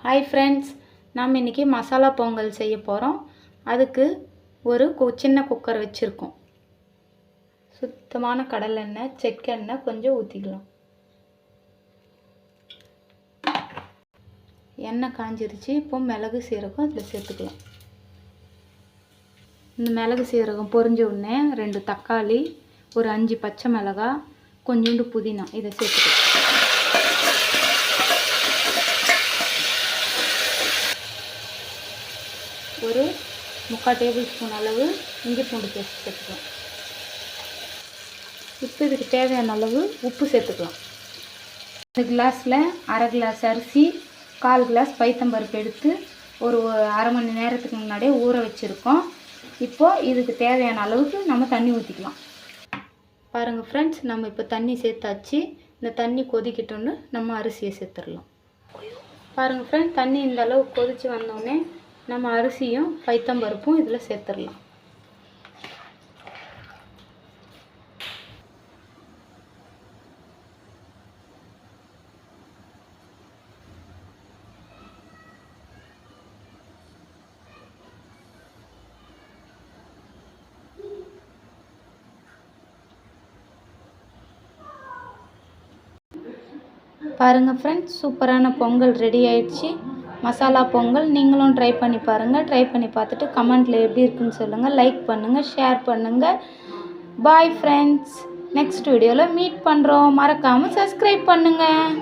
Hi friends, நாம் இன்றைக்கி மசாலா பொங்கல் செய்ய போகிறோம். அதுக்கு ஒரு சின்ன குக்கர் வச்சுருக்கோம். சுத்தமான கடலெண்ணெய், செக்கெண்ணெய் கொஞ்சம் ஊற்றிக்கலாம். எண்ணெய் காஞ்சிருச்சு. இப்போ மிளகு சீரகம் இதில் சேர்த்துக்கலாம். இந்த மிளகு சீரகம் பொரிஞ்ச உடனே 2 தக்காளி, ஒரு 5 பச்சை மிளகாய், கொஞ்சோண்டு புதினா இதை சேர்த்துக்கலாம். ஒரு 3/4 டேபிள் ஸ்பூன் அளவு இஞ்சி பூண்டு பேஸ்ட் சேர்த்துக்கலாம். இப்போ இதுக்கு தேவையான அளவு உப்பு சேர்த்துக்கலாம். இந்த கிளாஸில் 1/2 கிளாஸ் அரிசி, 1/4 கிளாஸ் பைத்தம்பருப்பு எடுத்து ஒரு 1/2 மணி நேரத்துக்கு முன்னாடியே ஊற வச்சுருக்கோம். இப்போது இதுக்கு தேவையான அளவுக்கு நம்ம தண்ணி ஊற்றிக்கலாம். பாருங்கள் ஃப்ரெண்ட்ஸ், நம்ம இப்போ தண்ணி சேர்த்தாச்சு. இந்த தண்ணி கொதிக்கிட்டோன்னு நம்ம அரிசியை சேர்த்துடலாம். பாருங்கள் ஃப்ரெண்ட்ஸ், தண்ணி இந்த அளவுக்கு கொதித்து வந்தோடனே நம்ம அரிசியும் பைத்தம்பருப்பும் இதில் சேர்த்துடலாம். பாருங்கள் ஃப்ரெண்ட்ஸ், சூப்பரான பொங்கல் ரெடி ஆயிடுச்சு. மசாலா பொங்கல் நீங்களும் ட்ரை பண்ணி பாருங்கள். ட்ரை பண்ணி பார்த்துட்டு கமெண்ட்டில் எப்படி இருக்குன்னு சொல்லுங்கள். லைக் பண்ணுங்கள், ஷேர் பண்ணுங்கள். பாய் ஃப்ரெண்ட்ஸ், நெக்ஸ்ட் வீடியோவில் மீட் பண்ணுறோம். மறக்காமல் சப்ஸ்கிரைப் பண்ணுங்கள்.